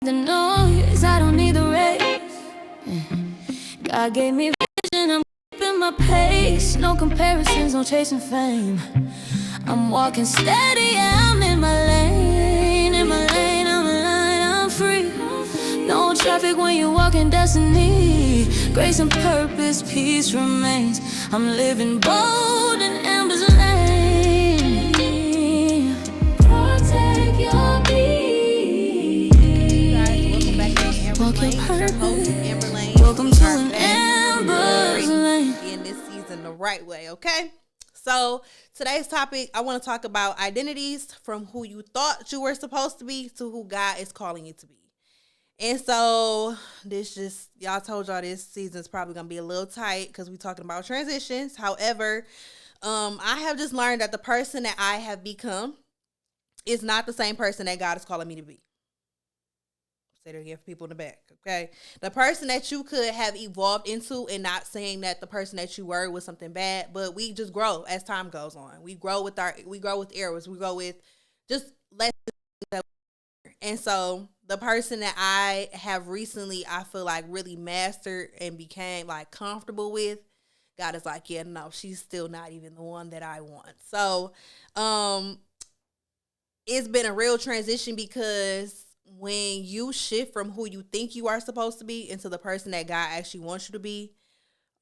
The noise, I don't need the race. God gave me vision, I'm keeping my pace. No comparisons, no chasing fame. I'm walking steady, yeah, I'm in my lane. In my lane, I'm aligned, I'm free. No traffic when you walk in destiny. Grace and purpose, peace remains. I'm living bold in Amber's lane. Protect your peace. Welcome back to Amber's Lane. It's your host, Amber Lane. Welcome to an Amber's Lane. In this season the right way, okay? So today's topic, I want to talk about identities from who you thought you were supposed to be to who God is calling you to be. And so y'all told y'all this season's probably going to be a little tight because we're talking about transitions. However, I have just learned that the person that I have become is not the same person that God is calling me to be. Say it again for people in the back, okay? The person that you could have evolved into, and not saying that the person that you were was something bad, but we just grow as time goes on. We grow with errors. We grow with just lessons that we learn. And so the person that I have recently, I feel like really mastered and became like comfortable with, God is like, yeah, no, she's still not even the one that I want. So it's been a real transition because when you shift from who you think you are supposed to be into the person that God actually wants you to be,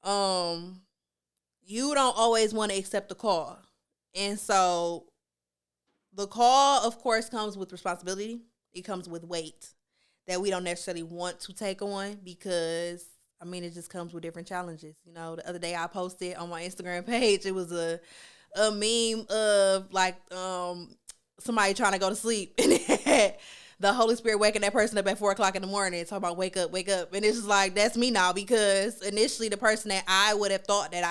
you don't always want to accept the call. And so the call, of course, comes with responsibility. It comes with weight that we don't necessarily want to take on because, I mean, it just comes with different challenges. You know, the other day I posted on my Instagram page, it was a meme of like somebody trying to go to sleep and it had the Holy Spirit waking that person up at 4 o'clock in the morning, talking about wake up. And it's just like, that's me now, because initially the person that I would have thought that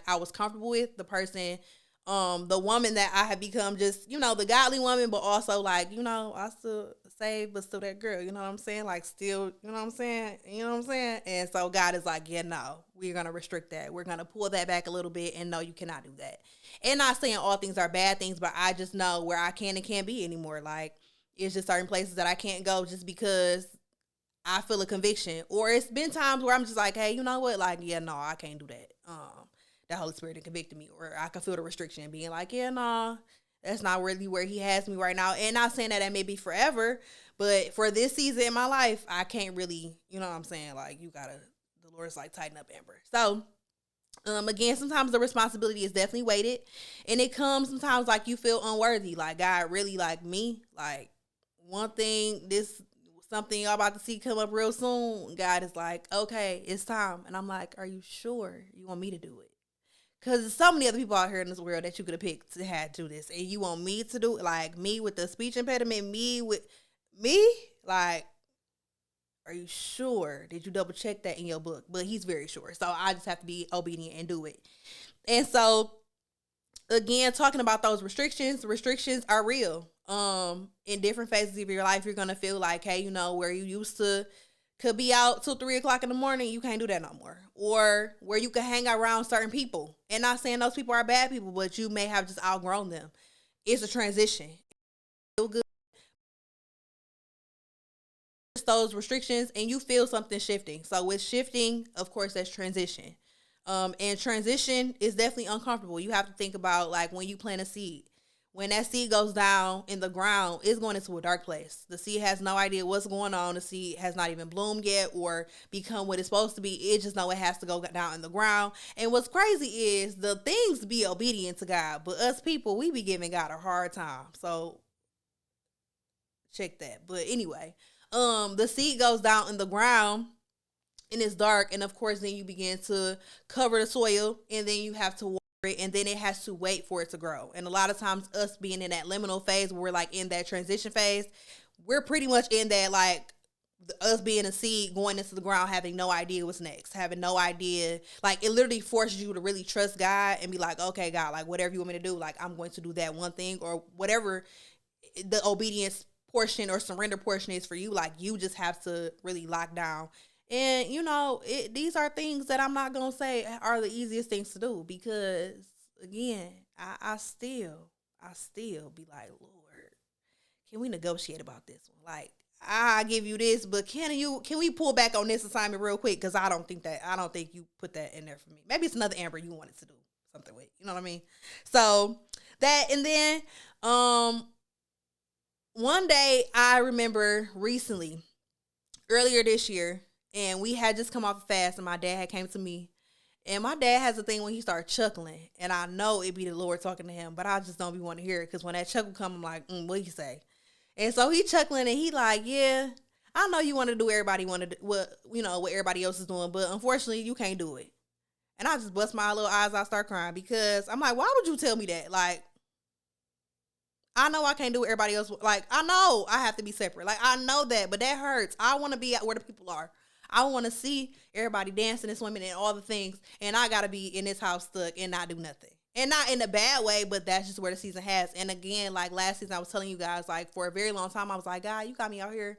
I was comfortable with, the person, the woman that I have become, just, you know, the godly woman, but also like, you know, I still saved, but still that girl, you know what I'm saying? Like still, you know what I'm saying? You know what I'm saying? And so God is like, yeah, no, we're going to restrict that. We're going to pull that back a little bit, and no, you cannot do that. And not saying all things are bad things, but I just know where I can and can't be anymore. Like, it's just certain places that I can't go just because I feel a conviction. Or it's been times where I'm just like, hey, you know what? Like, yeah, no, I can't do that. The Holy Spirit had convicted me. Or I can feel the restriction being like, yeah, no, that's not really where he has me right now. And not saying that may be forever, but for this season in my life, I can't really, you know what I'm saying? Like, the Lord's like, tighten up, Amber. So, again, sometimes the responsibility is definitely weighted. And it comes sometimes like you feel unworthy. Like, God really like me? Like, one thing, something y'all about to see come up real soon, God is like, okay, it's time. And I'm like, are you sure you want me to do it? Because there's so many other people out here in this world that you could have picked to have do this. And you want me to do it? Like, me with the speech impediment, me? Like, are you sure? Did you double check that in your book? But he's very sure. So I just have to be obedient and do it. And so, again, talking about those restrictions are real. In different phases of your life, you're gonna feel like, hey, you know, where you used to could be out till 3 o'clock in the morning, you can't do that no more. Or where you can hang around certain people. And not saying those people are bad people, but you may have just outgrown them. It's a transition. Feel good. Those restrictions, and you feel something shifting. So with shifting, of course, that's transition. And transition is definitely uncomfortable. You have to think about, like, when you plant a seed. When that seed goes down in the ground, it's going into a dark place. The seed has no idea what's going on. The seed has not even bloomed yet or become what it's supposed to be. It just know it has to go down in the ground. And what's crazy is the things be obedient to God, but us people, we be giving God a hard time. So check that. But anyway, the seed goes down in the ground and it's dark, and of course then you begin to cover the soil, and then you have to water it, and then it has to wait for it to grow. And a lot of times, us being in that liminal phase where we're like in that transition phase, we're pretty much in that, like, us being a seed going into the ground, having no idea what's next, having no idea. Like, it literally forces you to really trust God and be like, okay, God, like, whatever you want me to do, like, I'm going to do that one thing, or whatever the obedience portion or surrender portion is for you. Like, you just have to really lock down. And, you know, these are things that I'm not going to say are the easiest things to do, because, again, I still be like, Lord, can we negotiate about this one? Like, I give you this, but can we pull back on this assignment real quick? Because I don't think you put that in there for me. Maybe it's another Amber you wanted to do something with. You know what I mean? So that, and then one day I remember recently, earlier this year, and we had just come off a fast, and my dad had came to me. And my dad has a thing when he starts chuckling, and I know it be the Lord talking to him, but I just don't be want to hear it, because when that chuckle come, I'm like, what he say? And so he chuckling, and he like, yeah, I know you want to do everybody want to do what everybody else is doing, but unfortunately you can't do it. And I just bust my little eyes out, start crying, because I'm like, why would you tell me that? Like, I know I can't do what everybody else. Like, I know I have to be separate. Like, I know that, but that hurts. I want to be at where the people are. I want to see everybody dancing and swimming and all the things, and I got to be in this house stuck and not do nothing. And not in a bad way, but that's just where the season has. And again, like last season, I was telling you guys, like for a very long time, I was like, God, you got me out here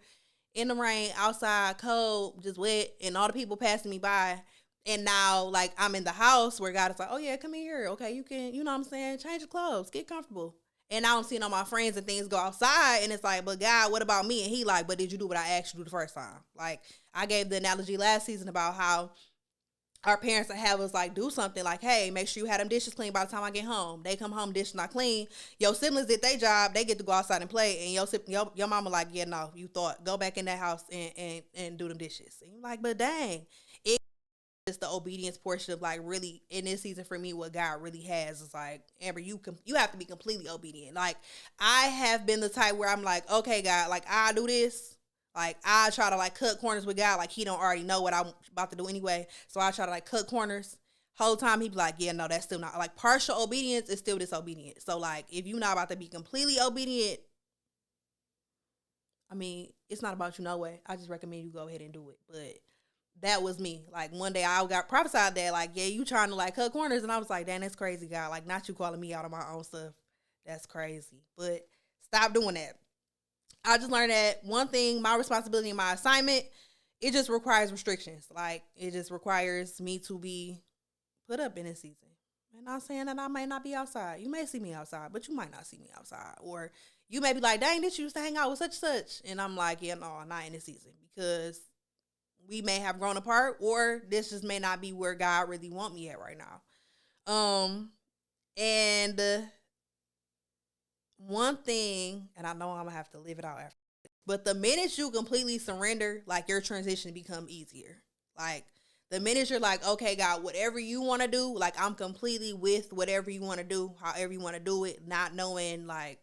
in the rain, outside, cold, just wet, and all the people passing me by. And now, like, I'm in the house where God is like, oh yeah, come in here. Okay, you can, you know what I'm saying? Change your clothes, get comfortable. And now I'm seeing all my friends and things go outside, and it's like, but God, what about me? And he like, but did you do what I asked you to do the first time? Like, I gave the analogy last season about how our parents would have us like do something like, hey, make sure you have them dishes clean by the time I get home. They come home, dishes not clean. Your siblings did their job. They get to go outside and play. And your mama like, yeah, no, you thought, go back in that house and do them dishes. And you're like, but dang, it's the obedience portion of like really in this season for me, what God really has is like, Amber, you have to be completely obedient. Like, I have been the type where I'm like, okay, God, like I do this. Like, I try to like cut corners with God, like he don't already know what I'm about to do anyway. So I try to like cut corners. Whole time he be like, yeah, no, that's still not, like, partial obedience is still disobedience. So like, if you're not about to be completely obedient, I mean, it's not about you no way. I just recommend you go ahead and do it. But that was me. Like, one day I got prophesied that, like, yeah, you trying to like cut corners, and I was like, damn, that's crazy, God. Like, not you calling me out on my own stuff. That's crazy. But stop doing that. I just learned that one thing, my responsibility and my assignment, it just requires restrictions. Like, it just requires me to be put up in this season. And I'm saying that I might not be outside. You may see me outside, but you might not see me outside. Or you may be like, dang, this you used to hang out with such and such. And I'm like, yeah, no, not in this season. Because we may have grown apart, or this just may not be where God really want me at right now. And one thing, and I know I'm gonna have to live it out after, but the minute you completely surrender, like, your transition become easier. Like, the minute you're like, okay, God, whatever you want to do, like, I'm completely with whatever you want to do, however you want to do it, not knowing like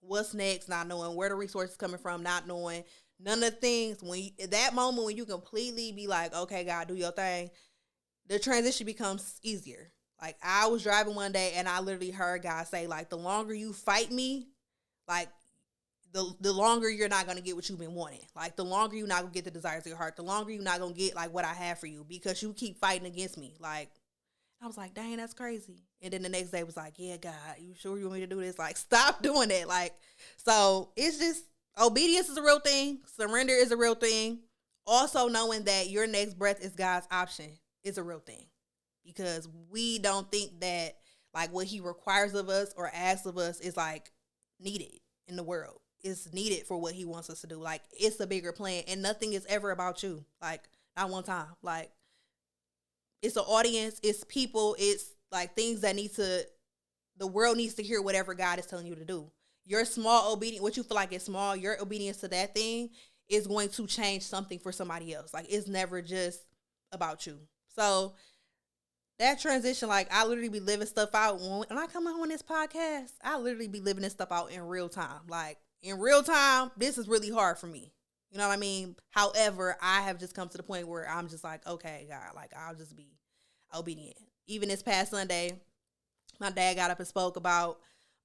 what's next, not knowing where the resources coming from, not knowing none of the things. That moment when you completely be like, okay, God, do your thing, the transition becomes easier. Like, I was driving one day and I literally heard God say, like, the longer you fight me, like, the longer you're not going to get what you've been wanting. Like, the longer you're not going to get the desires of your heart, the longer you're not going to get like what I have for you, because you keep fighting against me. Like, I was like, dang, that's crazy. And then the next day was like, yeah, God, you sure you want me to do this? Like, stop doing that. Like, so it's just, obedience is a real thing. Surrender is a real thing. Also, knowing that your next breath is God's option is a real thing. Because we don't think that like what he requires of us or asks of us is like needed in the world. It's needed for what he wants us to do. Like, it's a bigger plan, and nothing is ever about you. Like, not one time. Like, it's an audience, it's people, it's like things that the world needs to hear whatever God is telling you to do. Your small obedience, what you feel like is small, your obedience to that thing is going to change something for somebody else. Like, it's never just about you. So that transition, like, I literally be living stuff out. When I come on this podcast, I literally be living this stuff out in real time. Like, in real time, this is really hard for me. You know what I mean? However, I have just come to the point where I'm just like, okay, God, like, I'll just be obedient. Even this past Sunday, my dad got up and spoke about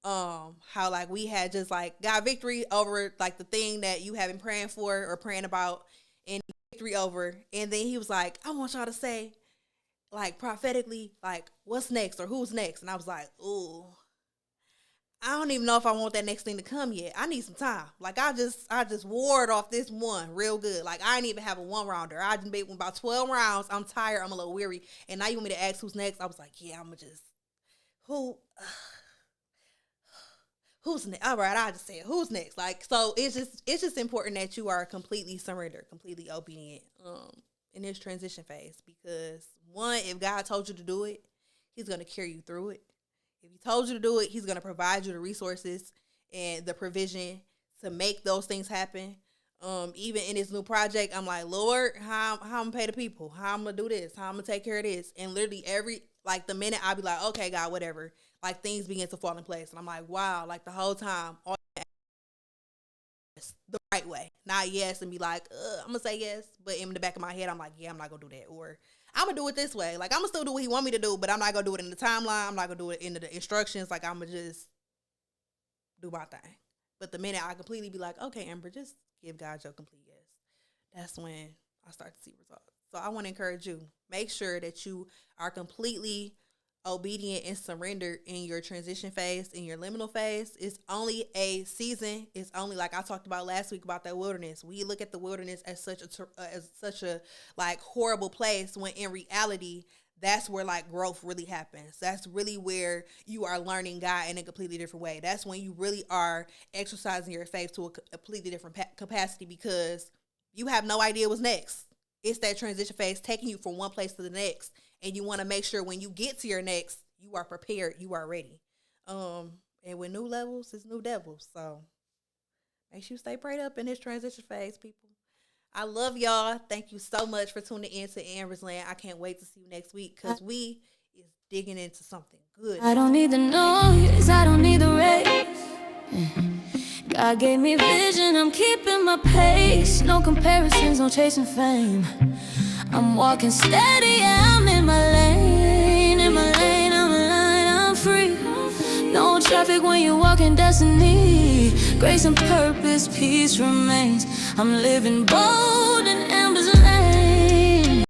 how like we had just like got victory over like the thing that you have been praying for or praying about, and victory over. And then he was like, I want y'all to say like prophetically, like, what's next or who's next. And I was like, ooh, I don't even know if I want that next thing to come yet. I need some time. Like, I just ward off this one real good. Like, I didn't even have a one rounder. I just made about 12 rounds. I'm tired. I'm a little weary. And now you want me to ask who's next? I was like, yeah, I'm gonna just, who who's next? All right, I just said who's next. Like, so it's just important that you are completely surrendered, completely obedient in this transition phase, because one, if God told you to do it, He's gonna carry you through it. If He told you to do it, He's gonna provide you the resources and the provision to make those things happen. Even in this new project, I'm like, Lord, how I'm gonna pay the people? How I'm gonna do this? How I'm gonna take care of this? And literally the minute I'll be like, okay, God, whatever, like things begin to fall in place. And I'm like, wow, like the whole time, all the right way. Not yes and be like, I'm gonna say yes. But in the back of my head, I'm like, yeah, I'm not gonna do that. Or I'm gonna do it this way. Like, I'm gonna still do what He want me to do, but I'm not gonna do it in the timeline. I'm not gonna do it in the instructions. Like, I'm gonna just do my thing. But the minute I completely be like, okay, Amber, just give God your complete yes, that's when I start to see results. So I want to encourage you, make sure that you are completely obedient and surrendered in your transition phase, in your liminal phase. It's only a season. It's only, like I talked about last week about that wilderness. We look at the wilderness as such a like horrible place, when in reality, that's where like growth really happens. That's really where you are learning God in a completely different way. That's when you really are exercising your faith to a completely different capacity, because you have no idea what's next. It's that transition phase taking you from one place to the next. And you want to make sure when you get to your next, you are prepared, you are ready. And with new levels, it's new devils. So make sure you stay prayed up in this transition phase, people. I love y'all. Thank you so much for tuning in to Amber's Land. I can't wait to see you next week, because we is digging into something good. I don't need the noise, I don't need the race. God gave me vision, I'm keeping my pace. No comparisons, no chasing fame. I'm walking steady, yeah, I'm in my lane. In my lane, I'm aligned, I'm free. No traffic when you walk in destiny. Grace and purpose, peace remains. I'm living bold.